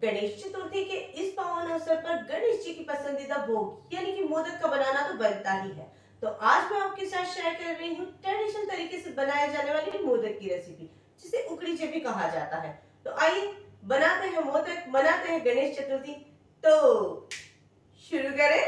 गणेश चतुर्थी के इस पावन अवसर पर गणेश जी की पसंदीदा भोग यानी कि मोदक का बनाना तो बनता ही है। तो आज मैं आपके साथ शेयर कर रही हूँ ट्रेडिशनल तरीके से बनाए जाने वाली मोदक की रेसिपी, जिसे उकड़ीचे भी कहा जाता है। तो आइए बनाते हैं मोदक, मनाते हैं गणेश चतुर्थी। तो शुरू करें।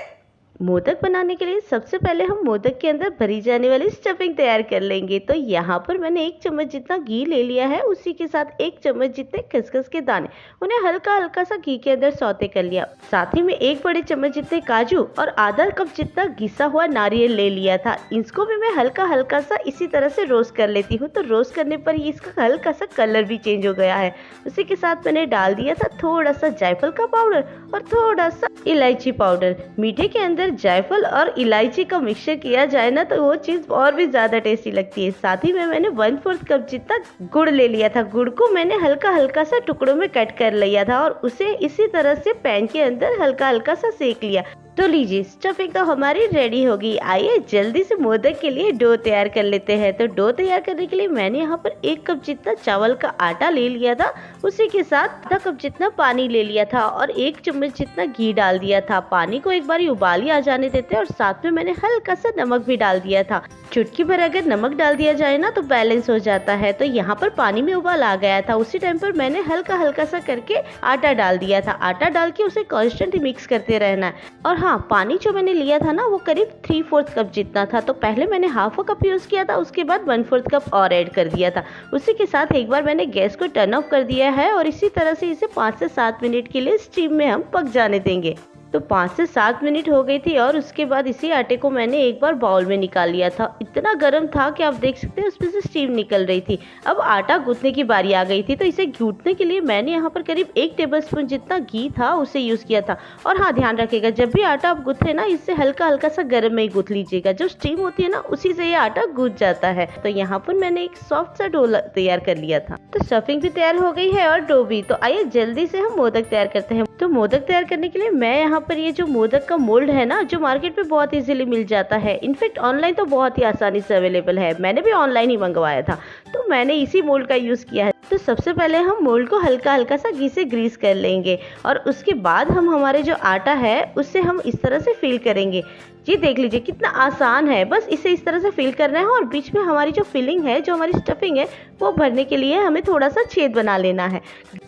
मोदक बनाने के लिए सबसे पहले हम मोदक के अंदर भरी जाने वाली स्टफिंग तैयार कर लेंगे। तो यहाँ पर मैंने 1 चम्मच जितना घी ले लिया है, उसी के साथ 1 चम्मच जितने खसखस के दाने, उन्हें हल्का हल्का सा घी के अंदर सौते कर लिया। साथ ही में 1 बड़े चम्मच जितने काजू और आधा कप जितना घिसा हुआ नारियल ले लिया था। इसको भी मैं हल्का हल्का सा इसी तरह से रोस्ट कर लेती हूँ। तो रोस्ट करने पर ही इसका हल्का सा कलर भी चेंज हो गया है। उसी के साथ मैंने डाल दिया था थोड़ा सा जायफल का पाउडर और थोड़ा सा इलायची पाउडर। मीठे के अंदर जायफल और इलायची का मिक्सचर किया जाए ना, तो वो चीज़ और भी ज़्यादा टेस्टी लगती है। साथ ही में मैंने 1/4 कप जितना गुड़ ले लिया था। गुड़ को मैंने हल्का हल्का सा टुकड़ों में कट कर लिया था और उसे इसी तरह से पैन के अंदर हल्का हल्का सा सेक लिया। तो लीजिए, स्टफिंग तो हमारी रेडी हो गई। आइए जल्दी से मोदक के लिए डो तैयार कर लेते हैं। तो डो तैयार करने के लिए मैंने यहाँ पर 1 कप जितना चावल का आटा ले लिया था, उसी के साथ आधा कप जितना पानी ले लिया था और 1 चम्मच जितना घी डाल दिया था। पानी को एक बार उबाली आ जाने देते हैं और साथ में मैंने हल्का सा नमक भी डाल दिया था। चुटकी भर अगर नमक डाल दिया जाए ना, तो बैलेंस हो जाता है। तो यहाँ पर पानी में उबाल आ गया था, उसी टाइम पर मैंने हल्का हल्का सा करके आटा डाल दिया था। आटा डाल के उसे कॉन्स्टेंट मिक्स करते रहना है। और हाँ, पानी जो मैंने लिया था ना, वो करीब 3/4 कप जितना था। तो पहले मैंने हाफ कप यूज किया था, उसके बाद 1/4 कप और ऐड कर दिया था। उसी के साथ एक बार मैंने गैस को टर्न ऑफ कर दिया है और इसी तरह से इसे 5 से 7 मिनट के लिए स्टीम में हम पक जाने देंगे। तो 5 से 7 मिनट हो गई थी और उसके बाद इसी आटे को मैंने एक बार बाउल में निकाल लिया था। इतना गर्म था कि आप देख सकते हैं उसमें से स्टीम निकल रही थी। अब आटा गूंथने की बारी आ गई थी। तो इसे गूंथने के लिए मैंने यहाँ पर करीब 1 टेबलस्पून जितना घी था, उसे यूज किया था। और हाँ, ध्यान रखिएगा, जब भी आटा आप गूंथे ना, इससे हल्का हल्का सा गर्म में ही गूंथ लीजिएगा। जब स्टीम होती है ना, उसी से ये आटा गूंथ जाता है। तो यहाँ पर मैंने एक सॉफ्ट सा डो तैयार कर लिया था। तो स्टफिंग भी तैयार हो गई है और डो भी। तो आइए जल्दी से हम मोदक तैयार करते हैं। तो मोदक तैयार करने के लिए मैं यहाँ पर ये जो मोदक का मोल्ड है ना, जो मार्केट में बहुत इजीली मिल जाता है, इनफैक्ट ऑनलाइन तो बहुत ही आसानी से अवेलेबल है। मैंने भी ऑनलाइन ही मंगवाया था, तो मैंने इसी मोल्ड का यूज किया है। तो सबसे पहले हम मोल्ड को हल्का हल्का सा घी से ग्रीस कर लेंगे और उसके बाद हम हमारे जो आटा है उससे हम इस तरह से फिल करेंगे। ये देख लीजिए कितना आसान है, बस इसे इस तरह से फिल करना है और बीच में हमारी जो फिलिंग है, जो हमारी स्टफिंग है, वो भरने के लिए हमें थोड़ा सा छेद बना लेना है।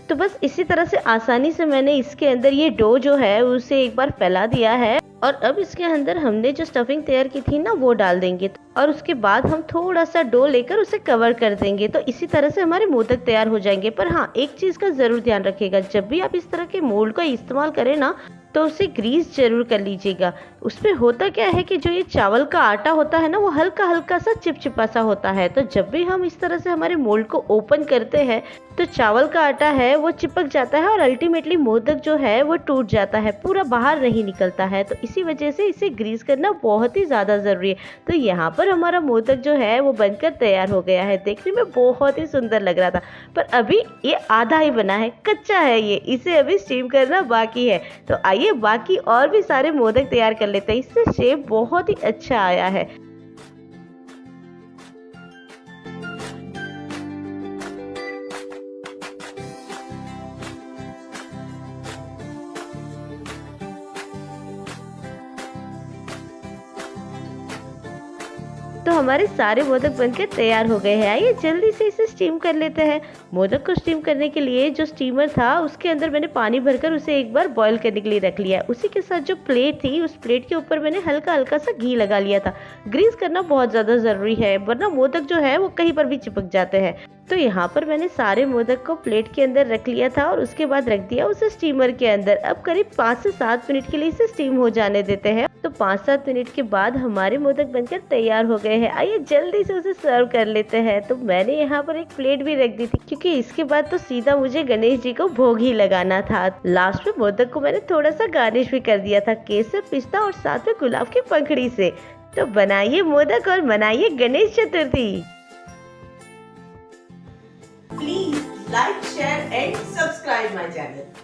तो बस इसी तरह से आसानी से मैंने इसके अंदर ये डो जो है उसे एक बार फैला दिया है और अब इसके अंदर हमने जो स्टफिंग तैयार की थी ना, वो डाल देंगे और उसके बाद हम थोड़ा सा डो लेकर उसे कवर कर देंगे। तो इसी तरह से हमारे मोदक तैयार हो जाएंगे। पर हाँ, एक चीज़ का ज़रूर ध्यान रखिएगा, जब भी आप इस तरह के मोल्ड का इस्तेमाल करें ना, तो उसे ग्रीस जरूर कर लीजिएगा। उसमें होता क्या है कि जो ये चावल का आटा होता है ना, वो हल्का हल्का सा चिपचिपा सा होता है। तो जब भी हम इस तरह से हमारे मोल्ड को ओपन करते हैं, तो चावल का आटा है वो चिपक जाता है और अल्टीमेटली मोदक जो है वो टूट जाता है, पूरा बाहर नहीं निकलता है। तो इसी वजह से इसे ग्रीस करना बहुत ही ज़्यादा ज़रूरी है। तो यहाँ पर हमारा मोदक जो है वो बनकर तैयार हो गया है। देखने में बहुत ही सुंदर लग रहा था, पर अभी ये आधा ही बना है, कच्चा है ये, इसे अभी स्टीम करना बाकी है। तो आइए बाकी और भी सारे मोदक तैयार कर लेते हैं। इससे शेप बहुत ही अच्छा आया है। तो हमारे सारे मोदक बनकर तैयार हो गए हैं। आइए जल्दी से इसे स्टीम कर लेते हैं। मोदक को स्टीम करने के लिए जो स्टीमर था, उसके अंदर मैंने पानी भरकर उसे एक बार बॉईल करने के लिए रख लिया। उसी के साथ जो प्लेट थी, उस प्लेट के ऊपर मैंने हल्का हल्का सा घी लगा लिया था। ग्रीस करना बहुत ज़्यादा ज़रूरी है, वरना मोदक जो है वो कहीं पर भी चिपक जाते हैं। तो यहाँ पर मैंने सारे मोदक को प्लेट के अंदर रख लिया था और उसके बाद रख दिया उसे स्टीमर के अंदर। अब करीब 5 से 7 मिनट के लिए इसे स्टीम हो जाने देते हैं। तो 5-7 मिनट के बाद हमारे मोदक बनकर तैयार हो गए हैं। आइए जल्दी से उसे सर्व कर लेते हैं। तो मैंने यहाँ पर एक प्लेट भी रख दी थी, क्योंकि इसके बाद तो सीधा मुझे गणेश जी को भोग ही लगाना था। लास्ट में मोदक को मैंने थोड़ा सा गार्निश भी कर दिया था, केसर, पिस्ता और साथ में गुलाब की पंखड़ी से। तो बनाइए मोदक और मनाइए Ganesh Chaturthi. Please like, share and subscribe my channel.